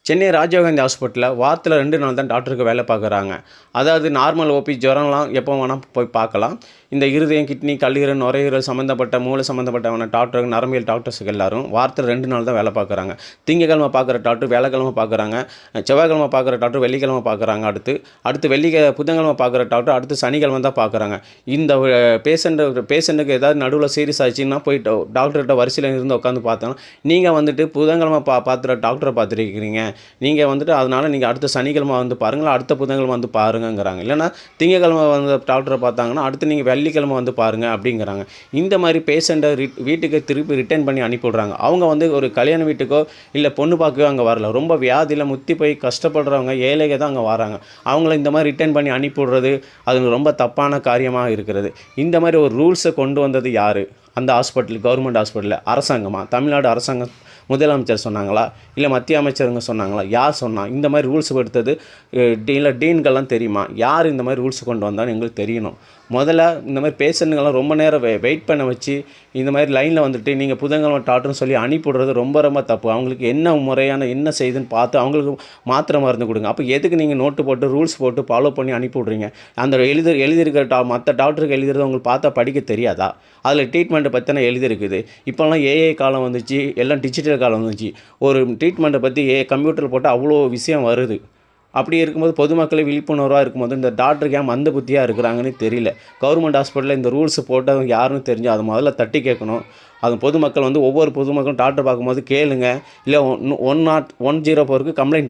சென்னை ராஜீவ்காந்தி ஹாஸ்பிட்டலில் வாரத்தில் 2 நாள் தான் டாக்டருக்கு வேலை பார்க்குறாங்க. அதாவது நார்மல் ஓபி ஜுரம்லாம் எப்போ வேணால் போய் பார்க்கலாம். இந்த இருதயம், கிட்னி, கல்லீரல், நுரையீரல் சம்மந்தப்பட்ட மூளை சம்மந்தப்பட்டவன டாக்டர், நரம்பியல் டாக்டர்ஸுக்கு எல்லாரும் வாரத்தில் 2 நாள் தான் வேலை பார்க்குறாங்க. திங்கக்கிழமை பார்க்குற டாக்டர் வியாழக்கிழமை பார்க்குறாங்க, செவ்வாய்க்கிழமை பார்க்குற டாக்டர் வெள்ளிக்கிழமை பார்க்குறாங்க. அடுத்து புதன்கிழமை பார்க்குற டாக்டர் அடுத்து சனிக்கிழமை தான் பார்க்குறாங்க. இந்த பேஷண்ட்டுக்கு ஏதாவது நடுவில் சீரியஸ் ஆச்சுன்னா போய் டாக்டர்கிட்ட வரிசையில் இருந்து உட்காந்து பார்த்தோன்னா, நீங்கள் வந்துட்டு புதன்கிழமை பார்த்துற டாக்டரை பார்த்துருக்கிறீங்க, நீங்கள் வந்துட்டு அதனால் நீங்கள் அடுத்த சனிக்கிழமை வந்து பாருங்கள், அடுத்த புதன்கிழமை வந்து பாருங்கங்கிறாங்க. இல்லைனா திங்கக்கிழமை வந்து டாக்டரை பார்த்தாங்கன்னா அடுத்து நீங்கள் வெள்ளிக்கிழமை வந்து பாருங்கள் அப்படிங்கிறாங்க. இந்த மாதிரி பேஷண்ட்டை வீட்டுக்கு திருப்பி ரிட்டர்ன் பண்ணி அனுப்பிவிட்றாங்க. அவங்க வந்து ஒரு கல்யாண வீட்டுக்கோ இல்லை பொண்ணு பார்க்கவோ அங்கே வரல, ரொம்ப வியாதியில் முத்தி போய் கஷ்டப்படுறவங்க, ஏழைக தான் அங்கே வராங்க. அவங்கள இந்த மாதிரி ரிட்டர்ன் பண்ணி அனுப்பிவிடுறது அது ரொம்ப தப்பான காரியமாக இருக்கிறது. இந்த மாதிரி ஒரு ரூல்ஸை கொண்டு வந்தது யார்? அந்த ஹாஸ்பிட்டல், கவர்மெண்ட் ஹாஸ்பிட்டலில் அரசாங்கமா? தமிழ்நாடு அரசாங்கம் முதலமைச்சர் சொன்னாங்களா? இல்லை மத்திய அமைச்சருங்க சொன்னாங்களா? யார் சொன்னா? இந்த மாதிரி ரூல்ஸ் எடுத்தது இல்லை டீன்கள்லாம் தெரியுமா? யார் இந்த மாதிரி ரூல்ஸ் கொண்டு வந்தான்னு எங்களுக்கு தெரியணும். முதல்ல இந்த மாதிரி பேஷண்ட்டுங்கெல்லாம் ரொம்ப நேரம் வெயிட் பண்ண வச்சு இந்த மாதிரி லைனில் வந்துட்டு நீங்கள் புதன்கிழமை டாக்டர்னு சொல்லி அனுப்பிவிடுறது ரொம்ப ரொம்ப தப்பு. அவங்களுக்கு என்ன முறையான என்ன செய்யுதுன்னு பார்த்து அவங்களுக்கு மாத்திரை மருந்து கொடுங்க. அப்போ எதுக்கு நீங்கள் நோட்டு போட்டு ரூல்ஸ் போட்டு ஃபாலோ பண்ணி அனுப்பிவிட்றீங்க? அந்த எழுதியிருக்கிற மற்ற டாக்டருக்கு எழுதுறது அவங்களுக்கு பார்த்தா படிக்க தெரியாதா? அதில் ட்ரீட்மெண்ட்டை பற்றின எழுதியிருக்குது. இப்போல்லாம் ஏஐ காலம் வந்துச்சு, எல்லாம் டிஜிட்டல் காலம் வந்துச்சு. ஒரு ட்ரீட்மெண்ட்டை பற்றி கம்ப்யூட்டர் போட்டு அவ்வளோ விஷயம் வருது. அப்படி இருக்கும்போது பொதுமக்களே விழிப்புணர்வாக இருக்கும்போது இந்த டாக்டருக்கு ஏன் மந்த புத்தியாக இருக்கிறாங்கன்னு தெரியல. கவர்மெண்ட் ஹாஸ்பிட்டலில் இந்த ரூல்ஸ் போட்டவங்க யாருன்னு தெரிஞ்சு அதை முதல்ல தட்டி கேட்கணும். அது பொதுமக்கள் வந்து ஒவ்வொரு பொதுமக்களும் டாக்டர் பார்க்கும்போது கேளுங்க, இல்லை 104க்கு கம்ப்ளைண்ட்